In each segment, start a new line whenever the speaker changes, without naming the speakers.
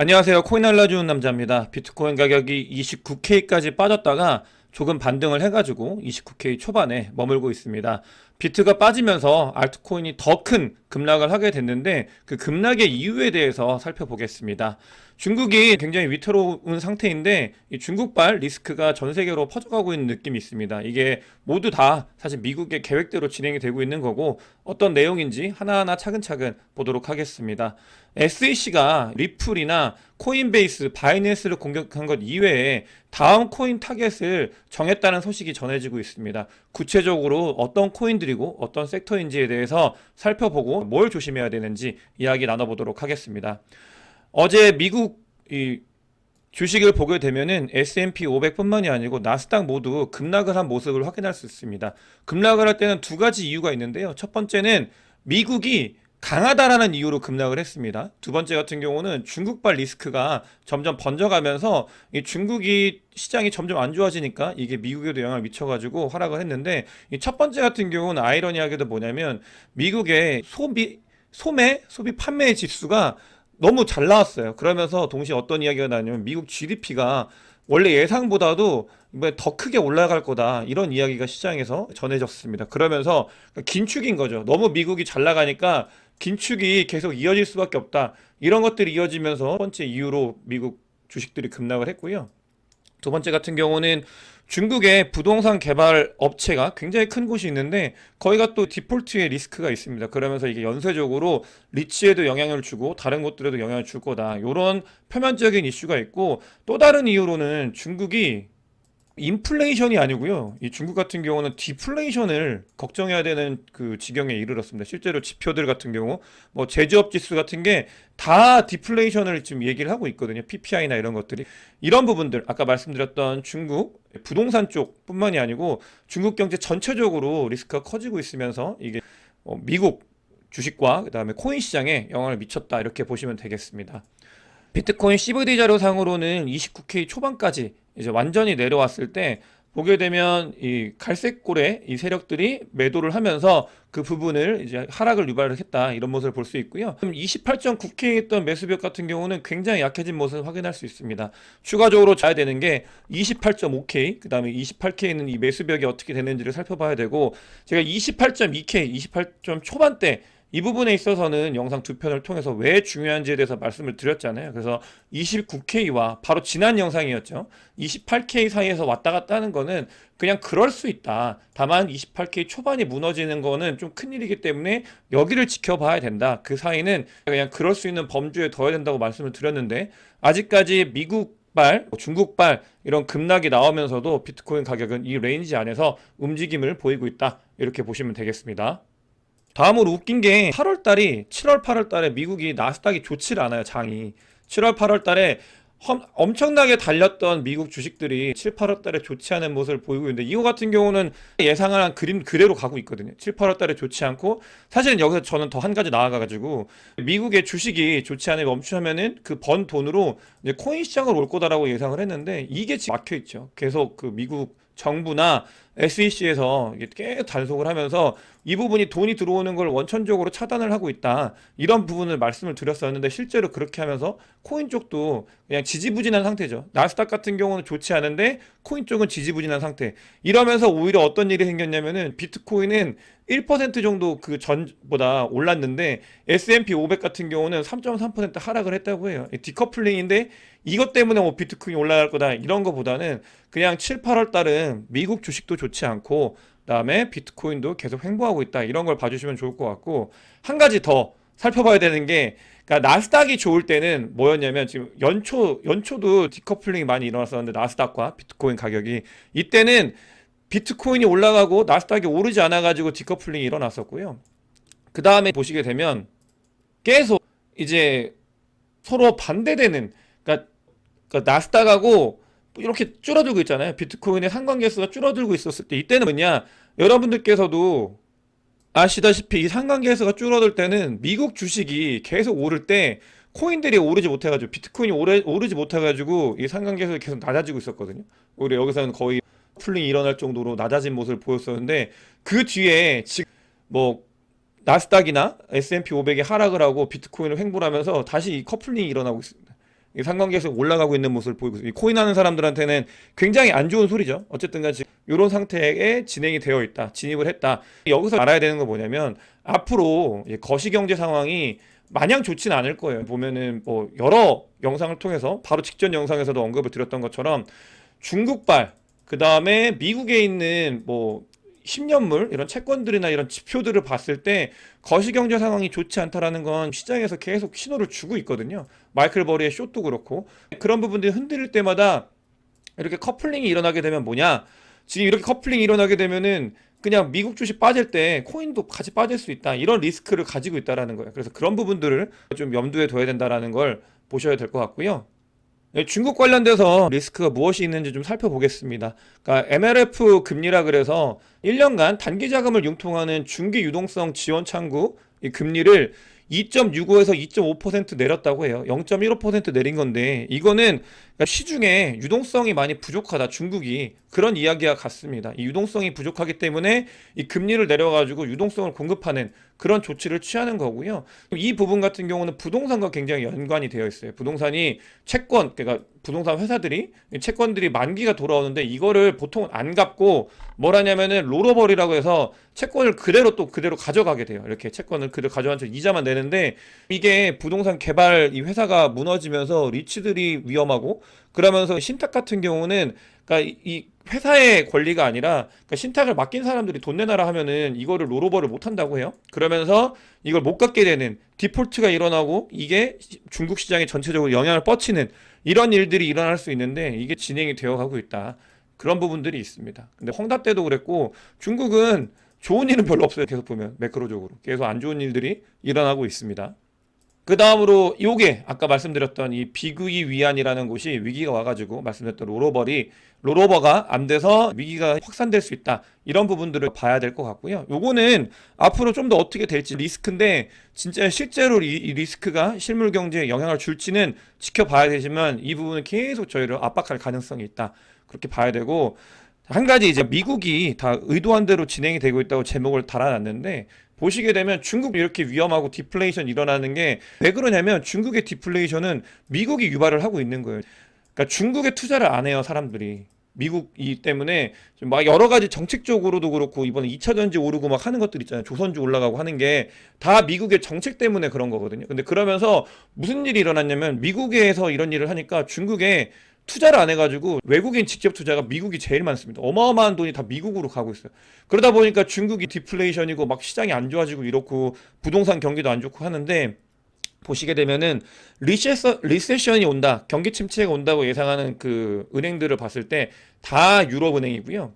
안녕하세요. 코인 알려주는 남자입니다. 비트코인 가격이 29K까지 빠졌다가 조금 반등을 해가지고 29K 초반에 머물고 있습니다. 비트가 빠지면서 알트코인이 더 큰 급락을 하게 됐는데 그 급락의 이유에 대해서 살펴보겠습니다. 중국이 굉장히 위태로운 상태인데 이 중국발 리스크가 전 세계로 퍼져가고 있는 느낌이 있습니다. 이게 모두 다 사실 미국의 계획대로 진행이 되고 있는 거고 어떤 내용인지 하나하나 차근차근 보도록 하겠습니다. SEC가 리플이나 코인베이스, 바이낸스를 공격한 것 이외에 다음 코인 타겟을 정했다는 소식이 전해지고 있습니다. 구체적으로 어떤 코인들이고 어떤 섹터인지에 대해서 살펴보고 뭘 조심해야 되는지 이야기 나눠보도록 하겠습니다. 어제 미국 주식을 보게 되면은 S&P 500뿐만이 아니고 나스닥 모두 급락을 한 모습을 확인할 수 있습니다. 급락을 할 때는 두 가지 이유가 있는데요. 첫 번째는 미국이 강하다라는 이유로 급락을 했습니다. 두 번째 같은 경우는 중국발 리스크가 점점 번져가면서 이 중국이 시장이 점점 안 좋아지니까 이게 미국에도 영향을 미쳐가지고 하락을 했는데 이 첫 번째 같은 경우는 아이러니하게도 뭐냐면 미국의 소비 판매 지수가 너무 잘 나왔어요. 그러면서 동시에 어떤 이야기가 나냐면 미국 GDP가 원래 예상보다도 이번에 더 크게 올라갈 거다 이런 이야기가 시장에서 전해졌습니다. 그러면서 긴축인 거죠. 너무 미국이 잘 나가니까 긴축이 계속 이어질 수밖에 없다. 이런 것들이 이어지면서 첫 번째 이유로 미국 주식들이 급락을 했고요. 두 번째 같은 경우는 중국의 부동산 개발 업체가 굉장히 큰 곳이 있는데 거기가 또 디폴트의 리스크가 있습니다. 그러면서 이게 연쇄적으로 리츠에도 영향을 주고 다른 곳들에도 영향을 줄 거다. 이런 표면적인 이슈가 있고 또 다른 이유로는 중국이 인플레이션이 아니고요. 이 중국 같은 경우는 디플레이션을 걱정해야 되는 그 지경에 이르렀습니다. 실제로 지표들 같은 경우 뭐 제조업 지수 같은 게 다 디플레이션을 지금 얘기를 하고 있거든요. PPI나 이런 것들이 이런 부분들 아까 말씀드렸던 중국 부동산 쪽뿐만이 아니고 중국 경제 전체적으로 리스크가 커지고 있으면서 이게 미국 주식과 그다음에 코인 시장에 영향을 미쳤다 이렇게 보시면 되겠습니다. 비트코인 CVD 자료상으로는 29K 초반까지 이제 완전히 내려왔을 때 보게 되면 이 갈색골의 이 세력들이 매도를 하면서 그 부분을 이제 하락을 유발을 했다 이런 모습을 볼 수 있고요. 28.9K 했던 매수벽 같은 경우는 굉장히 약해진 모습을 확인할 수 있습니다. 추가적으로 봐야 되는 게 28.5K 그다음에 28K는 이 매수벽이 어떻게 되는지를 살펴봐야 되고 제가 28.2K 28점 초반대 이 부분에 있어서는 영상 두 편을 통해서 왜 중요한지에 대해서 말씀을 드렸잖아요. 그래서 29K와 바로 지난 영상이었죠. 28K 사이에서 왔다 갔다 하는 거는 그냥 그럴 수 있다. 다만 28K 초반이 무너지는 거는 좀 큰일이기 때문에 여기를 지켜봐야 된다. 그 사이는 그냥 그럴 수 있는 범주에 둬야 된다고 말씀을 드렸는데 아직까지 미국발, 중국발 이런 급락이 나오면서도 비트코인 가격은 이 레인지 안에서 움직임을 보이고 있다. 이렇게 보시면 되겠습니다. 다음으로 웃긴 게 8월 달이 7월 8월 달에 미국이 나스닥이 좋지를 않아요, 장이. 7월 8월 달에 엄청나게 달렸던 미국 주식들이 7, 8월 달에 좋지 않은 모습을 보이고 있는데 이거 같은 경우는 예상한 그림 그대로 가고 있거든요. 7, 8월 달에 좋지 않고 사실은 여기서 저는 더 한 가지 나아가가지고 미국의 주식이 좋지 않게 멈추면은 그 번 돈으로 이제 코인 시장으로 올 거다라고 예상을 했는데 이게 지금 막혀 있죠. 계속 그 미국 정부나 SEC에서 계속 단속을 하면서 이 부분이 돈이 들어오는 걸 원천적으로 차단을 하고 있다. 이런 부분을 말씀을 드렸었는데 실제로 그렇게 하면서 코인 쪽도 그냥 지지부진한 상태죠. 나스닥 같은 경우는 좋지 않은데 코인 쪽은 지지부진한 상태. 이러면서 오히려 어떤 일이 생겼냐면은 비트코인은 1% 정도 그 전보다 올랐는데 S&P 500 같은 경우는 3.3% 하락을 했다고 해요. 디커플링인데 이것 때문에 뭐 비트코인이 올라갈 거다 이런 거보다는 그냥 7, 8월 달은 미국 주식도 좋지 않고 그다음에 비트코인도 계속 횡보하고 있다 이런 걸 봐주시면 좋을 것 같고 한 가지 더 살펴봐야 되는 게 그러니까 나스닥이 좋을 때는 뭐였냐면 지금 연초도 디커플링이 많이 일어났었는데 나스닥과 비트코인 가격이 이때는 비트코인이 올라가고 나스닥이 오르지 않아 가지고 디커플링이 일어났었고요. 그 다음에 보시게 되면 계속 이제 서로 반대되는 그러니까 나스닥하고 이렇게 줄어들고 있잖아요. 비트코인의 상관계수가 줄어들고 있었을 때 이때는 뭐냐? 여러분들께서도 아시다시피 이 상관계수가 줄어들 때는 미국 주식이 계속 오를 때 코인들이 오르지 못해가지고 비트코인이 오르지 못해가지고 이 상관계수가 계속 낮아지고 있었거든요. 오히려 여기서는 거의 풀링이 일어날 정도로 낮아진 모습을 보였었는데 그 뒤에 지금 뭐 나스닥이나 S&P 500이 하락을 하고 비트코인을 횡보하면서 다시 이 커플링이 일어나고 있습니다. 이 상관계에서 올라가고 있는 모습을 보이고 있어요. 이 코인 하는 사람들한테는 굉장히 안 좋은 소리죠. 어쨌든 간 지금 이런 상태에 진행이 되어 있다. 진입을 했다. 여기서 알아야 되는 건 뭐냐면 앞으로 거시경제 상황이 마냥 좋진 않을 거예요. 보면은 뭐 여러 영상을 통해서 바로 직전 영상에서도 언급을 드렸던 것처럼 중국발, 그 다음에 미국에 있는 뭐 10년물 이런 채권들이나 이런 지표들을 봤을 때 거시경제 상황이 좋지 않다라는 건 시장에서 계속 신호를 주고 있거든요. 마이클 버리의 숏도 그렇고 그런 부분들이 흔들릴 때마다 이렇게 커플링이 일어나게 되면 뭐냐? 지금 이렇게 커플링이 일어나게 되면은 그냥 미국 주식 빠질 때 코인도 같이 빠질 수 있다. 이런 리스크를 가지고 있다라는 거예요. 그래서 그런 부분들을 좀 염두에 둬야 된다라는 걸 보셔야 될 것 같고요. 네, 중국 관련돼서 리스크가 무엇이 있는지 좀 살펴보겠습니다. 그러니까 MLF 금리라 그래서 1년간 단기 자금을 융통하는 중기 유동성 지원 창구 이 금리를 2.65에서 2.5% 내렸다고 해요. 0.15% 내린 건데 이거는 그러니까 시중에 유동성이 많이 부족하다. 중국이 그런 이야기와 같습니다. 이 유동성이 부족하기 때문에 이 금리를 내려가지고 유동성을 공급하는 그런 조치를 취하는 거고요. 이 부분 같은 경우는 부동산과 굉장히 연관이 되어 있어요. 부동산이 채권, 그러니까 부동산 회사들이 채권들이 만기가 돌아오는데 이거를 보통 안 갚고 뭘 하냐면은 롤오버리라고 해서 채권을 그대로 가져가게 돼요. 이렇게 채권을 그대로 가져가서 이자만 내는데 이게 부동산 개발 이 회사가 무너지면서 리츠들이 위험하고 그러면서 신탁 같은 경우는 그러니까 이 회사의 권리가 아니라 그러니까 신탁을 맡긴 사람들이 돈 내놔라 하면은 이거를 롤오버를 못 한다고 해요. 그러면서 이걸 못 갚게 되는 디폴트가 일어나고 이게 중국 시장에 전체적으로 영향을 뻗치는 이런 일들이 일어날 수 있는데 이게 진행이 되어 가고 있다. 그런 부분들이 있습니다. 근데 헝다 때도 그랬고 중국은 좋은 일은 별로 없어요. 계속 보면 매크로적으로 계속 안 좋은 일들이 일어나고 있습니다. 그 다음으로 요게 아까 말씀드렸던 이 비구이 위안이라는 곳이 위기가 와가지고 말씀드렸던 롤오버가 안 돼서 위기가 확산될 수 있다. 이런 부분들을 봐야 될 것 같고요. 요거는 앞으로 좀 더 어떻게 될지 리스크인데 진짜 실제로 이 리스크가 실물 경제에 영향을 줄지는 지켜봐야 되지만 이 부분은 계속 저희를 압박할 가능성이 있다. 그렇게 봐야 되고 한 가지 이제 미국이 다 의도한 대로 진행이 되고 있다고 제목을 달아놨는데 보시게 되면 중국이 이렇게 위험하고 디플레이션 일어나는 게 왜 그러냐면 중국의 디플레이션은 미국이 유발을 하고 있는 거예요. 그러니까 중국에 투자를 안 해요, 사람들이. 미국이 때문에 막 여러 가지 정책적으로도 그렇고 이번에 2차 전지 오르고 막 하는 것들 있잖아요. 조선주 올라가고 하는 게 다 미국의 정책 때문에 그런 거거든요. 근데 그러면서 무슨 일이 일어났냐면 미국에서 이런 일을 하니까 중국에 투자를 안 해가지고 외국인 직접 투자가 미국이 제일 많습니다. 어마어마한 돈이 다 미국으로 가고 있어요. 그러다 보니까 중국이 디플레이션이고 막 시장이 안 좋아지고 이렇고 부동산 경기도 안 좋고 하는데 보시게 되면은 리세션이 온다, 경기 침체가 온다고 예상하는 그 은행들을 봤을 때 다 유럽 은행이고요.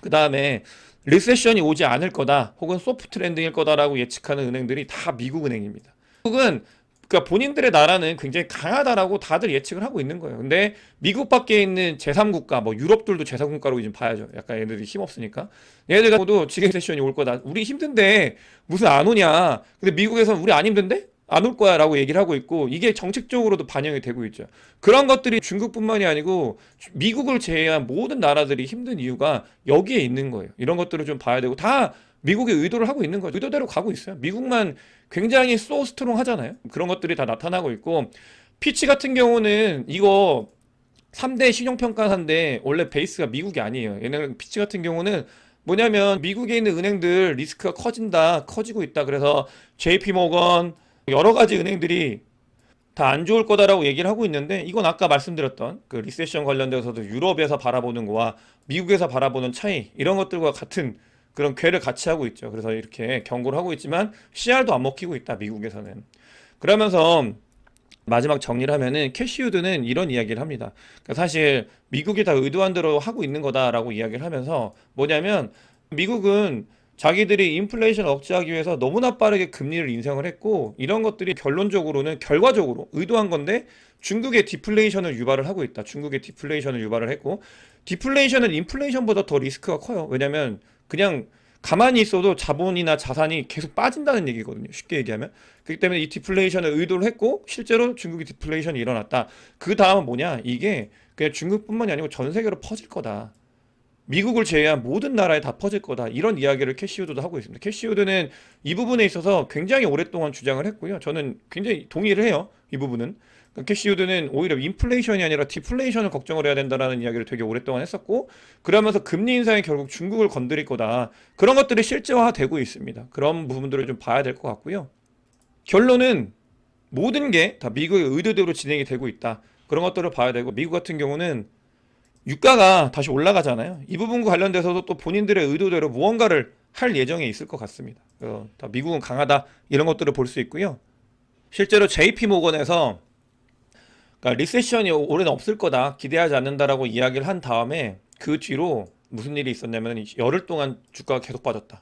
그 다음에 리세션이 오지 않을 거다, 혹은 소프트 랜딩일 거다라고 예측하는 은행들이 다 미국 은행입니다. 미국은 그러니까 본인들의 나라는 굉장히 강하다라고 다들 예측을 하고 있는 거예요. 근데 미국 밖에 있는 제3국가, 뭐 유럽들도 제3국가로 좀 봐야죠. 약간 얘네들이 힘없으니까. 얘네들 같고도 지금 세션이 올 거다. 우리 힘든데 무슨 안 오냐. 근데 미국에서는 우리 안 힘든데? 안 올 거야 라고 얘기를 하고 있고 이게 정책적으로도 반영이 되고 있죠. 그런 것들이 중국뿐만이 아니고 미국을 제외한 모든 나라들이 힘든 이유가 여기에 있는 거예요. 이런 것들을 좀 봐야 되고 다 미국의 의도를 하고 있는 거예요. 의도대로 가고 있어요. 미국만 굉장히 소 스트롱 하잖아요. 그런 것들이 다 나타나고 있고 피치 같은 경우는 이거 3대 신용평가사인데 원래 베이스가 미국이 아니에요. 얘네는 피치 같은 경우는 뭐냐면 미국에 있는 은행들 리스크가 커지고 있다. 그래서 JP 모건 여러 가지 은행들이 다 안 좋을 거다라고 얘기를 하고 있는데 이건 아까 말씀드렸던 그 리세션 관련돼서도 유럽에서 바라보는 거와 미국에서 바라보는 차이 이런 것들과 같은 그런 궤를 같이 하고 있죠. 그래서 이렇게 경고를 하고 있지만 CR도 안 먹히고 있다, 미국에서는. 그러면서 마지막 정리를 하면은 캐시우드는 이런 이야기를 합니다. 그러니까 사실 미국이 다 의도한 대로 하고 있는 거다라고 이야기를 하면서 뭐냐면 미국은 자기들이 인플레이션을 억제하기 위해서 너무나 빠르게 금리를 인상을 했고 이런 것들이 결과적으로 의도한 건데 중국의 디플레이션을 유발을 하고 있다. 중국의 디플레이션을 유발을 했고 디플레이션은 인플레이션보다 더 리스크가 커요. 왜냐면 그냥 가만히 있어도 자본이나 자산이 계속 빠진다는 얘기거든요. 쉽게 얘기하면. 그렇기 때문에 이 디플레이션을 의도를 했고 실제로 중국이 디플레이션이 일어났다. 그 다음은 뭐냐? 이게 그냥 중국뿐만이 아니고 전 세계로 퍼질 거다. 미국을 제외한 모든 나라에 다 퍼질 거다. 이런 이야기를 캐시우드도 하고 있습니다. 캐시우드는 이 부분에 있어서 굉장히 오랫동안 주장을 했고요. 저는 굉장히 동의를 해요. 이 부분은. 캐시우드는 오히려 인플레이션이 아니라 디플레이션을 걱정을 해야 된다라는 이야기를 되게 오랫동안 했었고, 그러면서 금리 인상이 결국 중국을 건드릴 거다. 그런 것들이 실제화되고 있습니다. 그런 부분들을 좀 봐야 될 것 같고요. 결론은 모든 게 다 미국의 의도대로 진행이 되고 있다. 그런 것들을 봐야 되고, 미국 같은 경우는 유가가 다시 올라가잖아요. 이 부분과 관련돼서도 또 본인들의 의도대로 무언가를 할 예정에 있을 것 같습니다. 다 미국은 강하다 이런 것들을 볼 수 있고요. 실제로 JP 모건에서 그러니까 리세션이 올해는 없을 거다 기대하지 않는다라고 이야기를 한 다음에 그 뒤로 무슨 일이 있었냐면 열흘 동안 주가가 계속 빠졌다.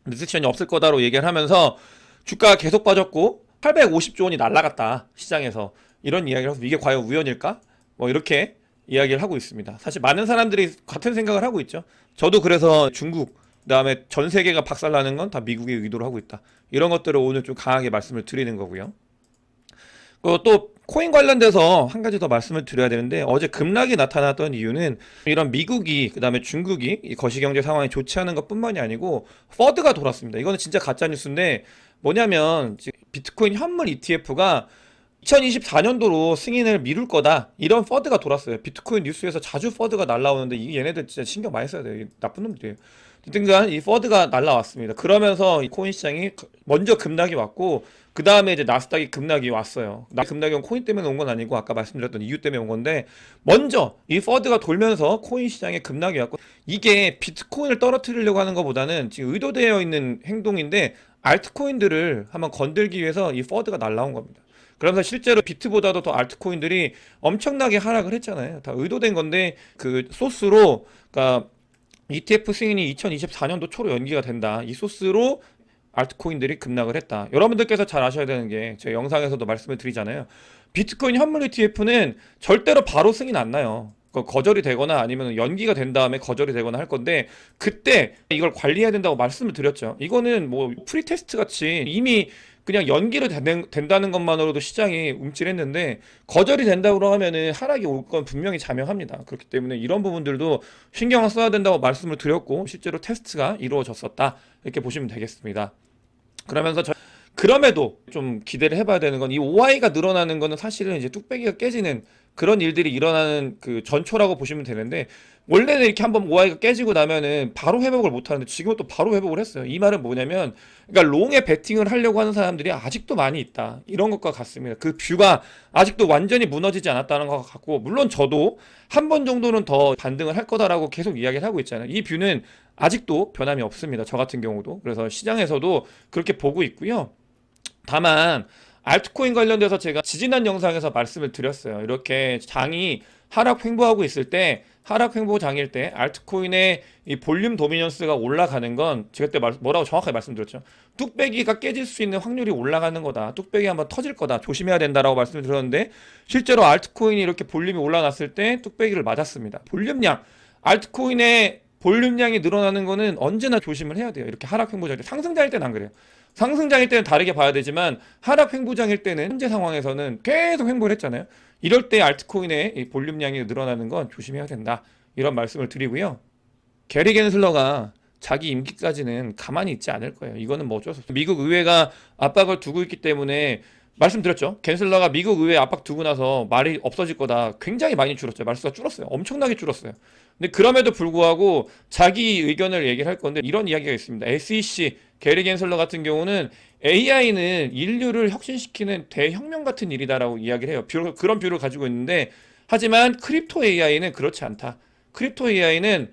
리세션이 없을 거다로 얘기를 하면서 주가가 계속 빠졌고 850조 원이 날라갔다 시장에서 이런 이야기를 해서 이게 과연 우연일까? 뭐 이렇게 이야기를 하고 있습니다. 사실 많은 사람들이 같은 생각을 하고 있죠. 저도 그래서 중국 그다음에 전 세계가 박살나는 건 다 미국의 의도로 하고 있다. 이런 것들을 오늘 좀 강하게 말씀을 드리는 거고요. 또 코인 관련돼서 한 가지 더 말씀을 드려야 되는데 어제 급락이 나타났던 이유는 이런 미국이 그다음에 중국이 이 거시경제 상황이 좋지 않은 것뿐만이 아니고 퍼드가 돌았습니다. 이거는 진짜 가짜 뉴스인데 뭐냐면 비트코인 현물 ETF가 2024년도로 승인을 미룰 거다 이런 퍼드가 돌았어요. 비트코인 뉴스에서 자주 퍼드가 날라오는데 이게 얘네들 진짜 신경 많이 써야 돼요. 나쁜 놈들이에요. 하여튼간 이 퍼드가 날라왔습니다. 그러면서 이 코인 시장이 먼저 급락이 왔고 그 다음에 이제 나스닥이 급락이 왔어요. 급락이 온 코인 때문에 온 건 아니고 아까 말씀드렸던 이유 때문에 온 건데 먼저 이 퍼드가 돌면서 코인 시장에 급락이 왔고 이게 비트코인을 떨어뜨리려고 하는 것보다는 지금 의도되어 있는 행동인데 알트코인들을 한번 건들기 위해서 이 퍼드가 날라온 겁니다. 그러면서 실제로 비트보다도 더 알트코인들이 엄청나게 하락을 했잖아요. 다 의도된 건데 그 소스로 그러니까 ETF 승인이 2024년도 초로 연기가 된다. 이 소스로 알트코인들이 급락을 했다. 여러분들께서 잘 아셔야 되는 게 제 영상에서도 말씀을 드리잖아요. 비트코인 현물 ETF는 절대로 바로 승인 안 나요. 거절이 되거나 아니면 연기가 된 다음에 거절이 되거나 할 건데 그때 이걸 관리해야 된다고 말씀을 드렸죠. 이거는 뭐 프리테스트 같이 이미 그냥 연기로 된다는 것만으로도 시장이 움찔했는데 거절이 된다고 하면은 하락이 올 건 분명히 자명합니다. 그렇기 때문에 이런 부분들도 신경을 써야 된다고 말씀을 드렸고 실제로 테스트가 이루어졌었다. 이렇게 보시면 되겠습니다. 그러면서 그럼에도 좀 기대를 해봐야 되는 건 이 OI가 늘어나는 거는 사실은 이제 뚝배기가 깨지는 그런 일들이 일어나는 그 전초라고 보시면 되는데 원래는 이렇게 한번 OI가 깨지고 나면은 바로 회복을 못 하는데 지금은 또 바로 회복을 했어요. 이 말은 뭐냐면 그러니까 롱에 베팅을 하려고 하는 사람들이 아직도 많이 있다. 이런 것과 같습니다. 그 뷰가 아직도 완전히 무너지지 않았다는 것 같고 물론 저도 한 번 정도는 더 반등을 할 거다라고 계속 이야기를 하고 있잖아요. 이 뷰는 아직도 변함이 없습니다. 저 같은 경우도. 그래서 시장에서도 그렇게 보고 있고요. 다만 알트코인 관련돼서 제가 지지난 영상에서 말씀을 드렸어요. 이렇게 장이 하락 횡보하고 있을 때 하락 횡보 장일 때 알트코인의 이 볼륨 도미넌스가 올라가는 건 제가 그때 뭐라고 정확하게 말씀드렸죠. 뚝배기가 깨질 수 있는 확률이 올라가는 거다. 뚝배기 한번 터질 거다. 조심해야 된다라고 말씀을 드렸는데 실제로 알트코인이 이렇게 볼륨이 올라갔을 때 뚝배기를 맞았습니다. 볼륨량 알트코인의 볼륨량이 늘어나는 거는 언제나 조심을 해야 돼요. 이렇게 하락 횡보장일 때 상승장일 때는 안 그래요. 상승장일 때는 다르게 봐야 되지만 하락 횡보장일 때는 현재 상황에서는 계속 횡보를 했잖아요. 이럴 때 알트코인의 이 볼륨량이 늘어나는 건 조심해야 된다. 이런 말씀을 드리고요. 게리 겐슬러가 자기 임기까지는 가만히 있지 않을 거예요. 이거는 뭐 어쩔 수 없어요. 미국 의회가 압박을 두고 있기 때문에 말씀드렸죠. 겐슬러가 미국 의회 압박 두고 나서 말이 없어질 거다. 굉장히 많이 줄었어요. 말수가 줄었어요. 엄청나게 줄었어요. 근데 그럼에도 불구하고 자기 의견을 얘기를 할 건데 이런 이야기가 있습니다. SEC 게리 겐슬러 같은 경우는 AI는 인류를 혁신시키는 대혁명 같은 일이다라고 이야기를 해요. 그런 뷰를 가지고 있는데 하지만 크립토 AI는 그렇지 않다. 크립토 AI는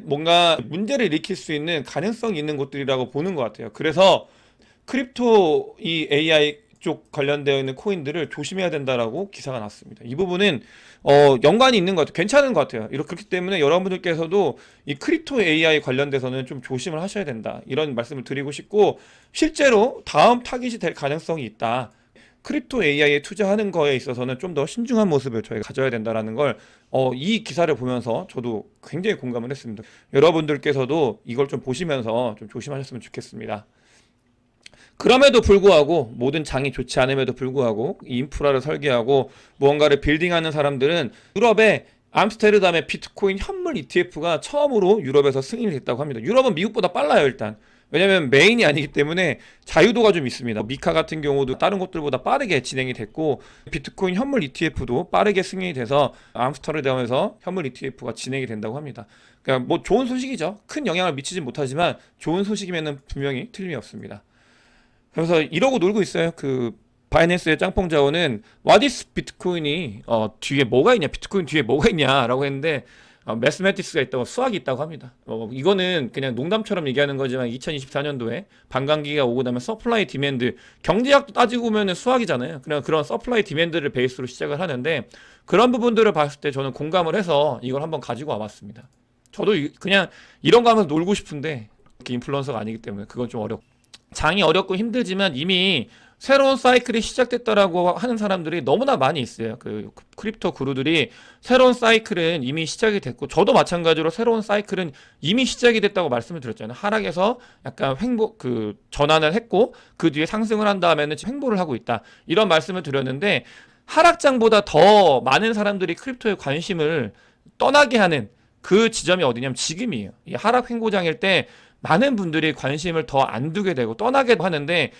뭔가 문제를 일으킬 수 있는 가능성이 있는 것들이라고 보는 것 같아요. 그래서 크립토 이 AI 쪽 관련되어 있는 코인들을 조심해야 된다라고 기사가 났습니다. 이 부분은 연관이 있는 것 같아요. 괜찮은 것 같아요. 그렇기 때문에 여러분들께서도 이 크립토 AI 관련돼서는 좀 조심을 하셔야 된다. 이런 말씀을 드리고 싶고 실제로 다음 타깃이 될 가능성이 있다. 크립토 AI에 투자하는 거에 있어서는 좀 더 신중한 모습을 저희가 가져야 된다라는 걸 이 기사를 보면서 저도 굉장히 공감을 했습니다. 여러분들께서도 이걸 좀 보시면서 좀 조심하셨으면 좋겠습니다. 그럼에도 불구하고 모든 장이 좋지 않음에도 불구하고 이 인프라를 설계하고 무언가를 빌딩하는 사람들은 유럽의 암스테르담의 비트코인 현물 ETF가 처음으로 유럽에서 승인이 됐다고 합니다. 유럽은 미국보다 빨라요 일단. 왜냐면 메인이 아니기 때문에 자유도가 좀 있습니다. 미카 같은 경우도 다른 곳들보다 빠르게 진행이 됐고 비트코인 현물 ETF도 빠르게 승인이 돼서 암스터르담에서 현물 ETF가 진행이 된다고 합니다. 그러니까 뭐 좋은 소식이죠. 큰 영향을 미치진 못하지만 좋은 소식이면은 분명히 틀림이 없습니다. 그래서 이러고 놀고 있어요. 그 바이낸스의 짱뽕 자원은 와디스 비트코인이 뒤에 뭐가 있냐, 비트코인 뒤에 뭐가 있냐라고 했는데 매스매티스가 있다고 수학이 있다고 합니다. 이거는 그냥 농담처럼 얘기하는 거지만 2024년도에 반감기가 오고 나면 서플라이 디맨드 경제학도 따지고 보면은 수학이잖아요. 그냥 그런 서플라이 디맨드를 베이스로 시작을 하는데 그런 부분들을 봤을 때 저는 공감을 해서 이걸 한번 가지고 와봤습니다. 저도 그냥 이런 거 하면서 놀고 싶은데 인플루언서가 아니기 때문에 그건 좀 어렵고 장이 어렵고 힘들지만 이미 새로운 사이클이 시작됐다라고 하는 사람들이 너무나 많이 있어요. 그 크립토 구루들이 새로운 사이클은 이미 시작이 됐고 저도 마찬가지로 새로운 사이클은 이미 시작이 됐다고 말씀을 드렸잖아요. 하락에서 약간 그 전환을 했고 그 뒤에 상승을 한 다음에는 지금 횡보를 하고 있다. 이런 말씀을 드렸는데 하락장보다 더 많은 사람들이 크립토에 관심을 떠나게 하는 그 지점이 어디냐면 지금이에요. 이 하락 횡보장일 때 많은 분들이 관심을 더 안 두게 되고 떠나게 하는데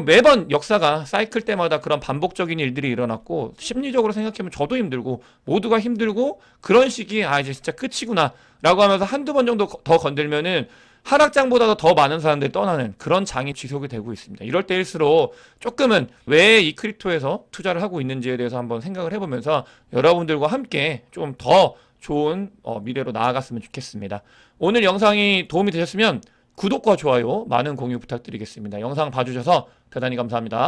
매번 역사가 사이클 때마다 그런 반복적인 일들이 일어났고 심리적으로 생각하면 저도 힘들고 모두가 힘들고 그런 시기에 이제 진짜 끝이구나 라고 하면서 한두 번 정도 더 건들면은 하락장보다도 더 많은 사람들이 떠나는 그런 장이 지속이 되고 있습니다. 이럴 때일수록 조금은 왜 이 크립토에서 투자를 하고 있는지에 대해서 한번 생각을 해보면서 여러분들과 함께 좀 더 좋은 미래로 나아갔으면 좋겠습니다. 오늘 영상이 도움이 되셨으면 구독과 좋아요 많은 공유 부탁드리겠습니다. 영상 봐주셔서 대단히 감사합니다.